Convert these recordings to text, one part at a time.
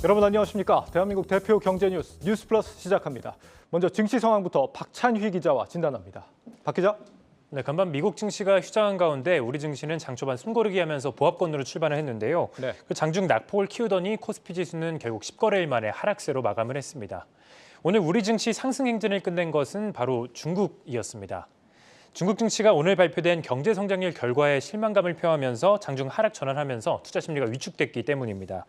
여러분 안녕하십니까? 대한민국 대표 경제 뉴스 플러스 시작합니다. 먼저 증시 상황부터 박찬휘 기자와 진단합니다. 박 기자. 네, 간밤 미국 증시가 휴장한 가운데 우리 증시는 장 초반 숨고르기 하면서 보합권으로 출발을 했는데요. 네. 그 장중 낙폭을 키우더니 코스피 지수는 결국 10거래일 만에 하락세로 마감을 했습니다. 오늘 우리 증시 상승 행진을 끝낸 것은 바로 중국이었습니다. 중국 증시가 오늘 발표된 경제 성장률 결과에 실망감을 표하면서 장중 하락 전환하면서 투자 심리가 위축됐기 때문입니다.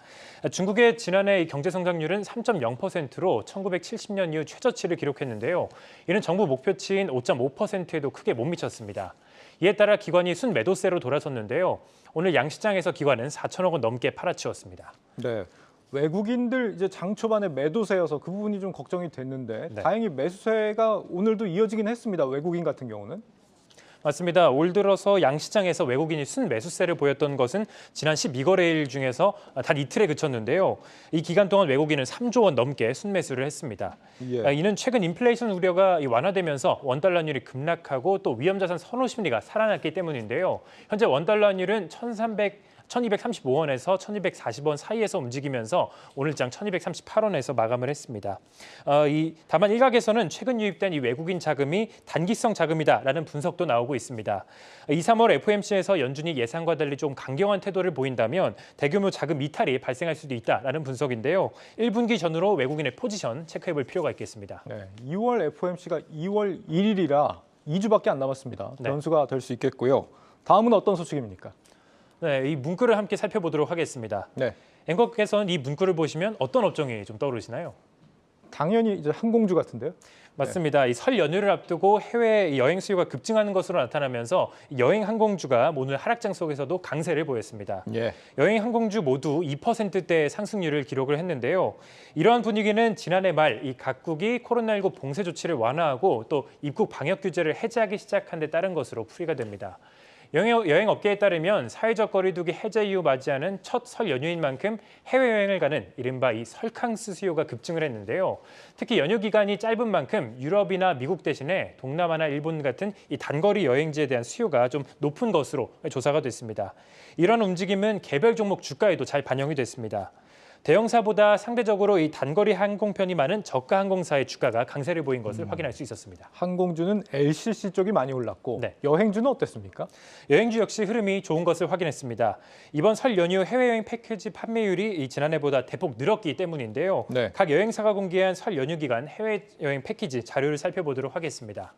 중국의 지난해 경제 성장률은 3.0%로 1970년 이후 최저치를 기록했는데요. 이는 정부 목표치인 5.5%에도 크게 못 미쳤습니다. 이에 따라 기관이 순매도세로 돌아섰는데요. 오늘 양시장에서 기관은 4천억 원 넘게 팔아치웠습니다. 네. 외국인들 이제 장 초반에 매도세여서 그 부분이 좀 걱정이 됐는데 네. 다행히 매수세가 오늘도 이어지긴 했습니다. 외국인 같은 경우는. 맞습니다. 올 들어서 양시장에서 외국인이 순매수세를 보였던 것은 지난 12거래일 중에서 단 이틀에 그쳤는데요. 이 기간 동안 외국인은 3조 원 넘게 순매수를 했습니다. 예. 이는 최근 인플레이션 우려가 완화되면서 원달러율이 급락하고 또 위험자산 선호 심리가 살아났기 때문인데요. 현재 원달러율은 1235원에서 1240원 사이에서 움직이면서 오늘장 1238원에서 마감을 했습니다. 다만 일각에서는 최근 유입된 이 외국인 자금이 단기성 자금이다라는 분석도 나오고 있습니다. 2, 3월 FOMC에서 연준이 예상과 달리 좀 강경한 태도를 보인다면 대규모 자금 이탈이 발생할 수도 있다라는 분석인데요. 1분기 전후로 외국인의 포지션 체크해볼 필요가 있겠습니다. 네. 2월 FOMC가 2월 1일이라 2주밖에 안 남았습니다. 네. 변수가 될 수 있겠고요. 다음은 어떤 소식입니까? 네, 이 문구를 함께 살펴보도록 하겠습니다. 네. 앵커께서는 이 문구를 보시면 어떤 업종이 좀 떠오르시나요? 당연히 이제 항공주 같은데요. 맞습니다. 이 설 연휴를 앞두고 해외 여행 수요가 급증하는 것으로 나타나면서 여행 항공주가 오늘 하락장 속에서도 강세를 보였습니다. 예. 여행 항공주 모두 2%대의 상승률을 기록을 했는데요. 이러한 분위기는 지난해 말 이 각국이 코로나19 봉쇄 조치를 완화하고 또 입국 방역 규제를 해제하기 시작한 데 따른 것으로 풀이가 됩니다. 여행업계에 따르면 사회적 거리두기 해제 이후 맞이하는 첫 설 연휴인 만큼 해외여행을 가는 이른바 이 설캉스 수요가 급증을 했는데요. 특히 연휴 기간이 짧은 만큼 유럽이나 미국 대신에 동남아나 일본 같은 이 단거리 여행지에 대한 수요가 좀 높은 것으로 조사가 됐습니다. 이런 움직임은 개별 종목 주가에도 잘 반영이 됐습니다. 대형사보다 상대적으로 이 단거리 항공편이 많은 저가 항공사의 주가가 강세를 보인 것을 확인할 수 있었습니다. 항공주는 LCC 쪽이 많이 올랐고 네. 여행주는 어땠습니까? 여행주 역시 흐름이 좋은 것을 확인했습니다. 이번 설 연휴 해외여행 패키지 판매율이 지난해보다 대폭 늘었기 때문인데요. 네. 각 여행사가 공개한 설 연휴 기간 해외여행 패키지 자료를 살펴보도록 하겠습니다.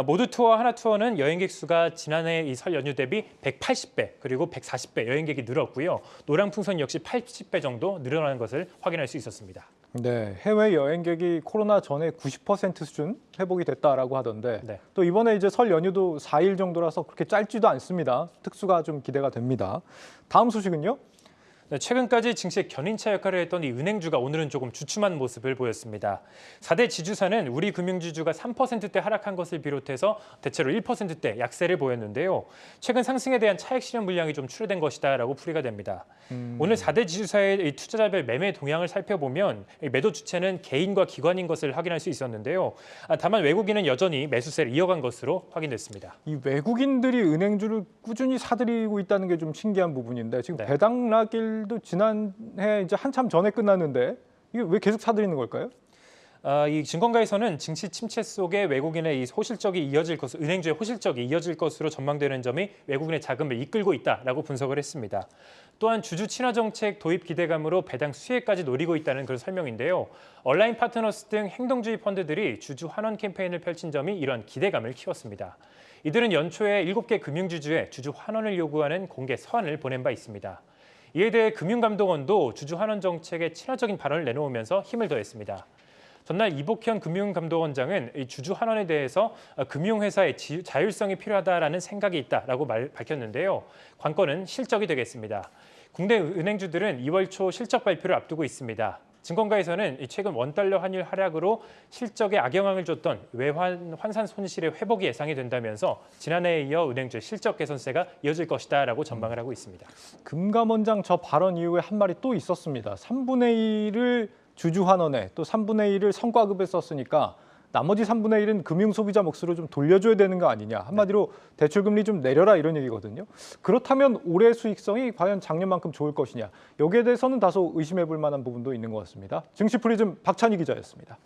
모두투어 하나투어는 여행객 수가 지난해 이 설 연휴 대비 180배 그리고 140배 여행객이 늘었고요. 노랑풍선 역시 80배 정도 늘어나는 것을 확인할 수 있었습니다. 네, 해외 여행객이 코로나 전에 90% 수준 회복이 됐다라고 하던데 네. 또 이번에 이제 설 연휴도 4일 정도라서 그렇게 짧지도 않습니다. 특수가 좀 기대가 됩니다. 다음 소식은요? 네, 최근까지 증시의 견인차 역할을 했던 이 은행주가 오늘은 조금 주춤한 모습을 보였습니다. 4대 지주사는 우리 금융지주가 3%대 하락한 것을 비롯해서 대체로 1%대 약세를 보였는데요. 최근 상승에 대한 차익 실현 물량이 좀 출회된 것이다라고 풀이가 됩니다. 오늘 4대 지주사의 이 투자자별 매매 동향을 살펴보면 이 매도 주체는 개인과 기관인 것을 확인할 수 있었는데요. 다만 외국인은 여전히 매수세를 이어간 것으로 확인됐습니다. 이 외국인들이 은행주를 꾸준히 사들이고 있다는 게 좀 신기한 부분인데 지금 네. 배당락일도 지난해 이제 한참 전에 끝났는데 이게 왜 계속 사들이는 걸까요? 이 증권가에서는 증시 침체 속에 외국인의 이 호실적이 이어질 것으로 은행주의 호실적이 이어질 것으로 전망되는 점이 외국인의 자금을 이끌고 있다라고 분석을 했습니다. 또한 주주 친화 정책 도입 기대감으로 배당 수혜까지 노리고 있다는 그런 설명인데요. 온라인 파트너스 등 행동주의 펀드들이 주주 환원 캠페인을 펼친 점이 이런 기대감을 키웠습니다. 이들은 연초에 7개 금융주주에 주주 환원을 요구하는 공개 서한을 보낸 바 있습니다. 이에 대해 금융감독원도 주주 환원 정책에 친화적인 발언을 내놓으면서 힘을 더했습니다. 전날 이복현 금융감독원장은 이 주주 환원에 대해서 금융회사의 자율성이 필요하다라는 생각이 있다라고 밝혔는데요. 관건은 실적이 되겠습니다. 국내 은행주들은 2월 초 실적 발표를 앞두고 있습니다. 증권가에서는 최근 원달러 환율 하락으로 실적에 악영향을 줬던 외환 환산 손실의 회복이 예상이 된다면서 지난해에 이어 은행주 실적 개선세가 이어질 것이다라고 전망을 하고 있습니다. 금감원장 저 발언 이후에 한 말이 또 있었습니다. 3분의 1을 주주 환원에 또 3분의 1을 성과급에 썼으니까 나머지 3분의 1은 금융 소비자 몫으로 좀 돌려줘야 되는 거 아니냐. 한마디로 대출 금리 좀 내려라 이런 얘기거든요. 그렇다면 올해 수익성이 과연 작년만큼 좋을 것이냐. 여기에 대해서는 다소 의심해 볼 만한 부분도 있는 것 같습니다. 증시 프리즘 박찬희 기자였습니다.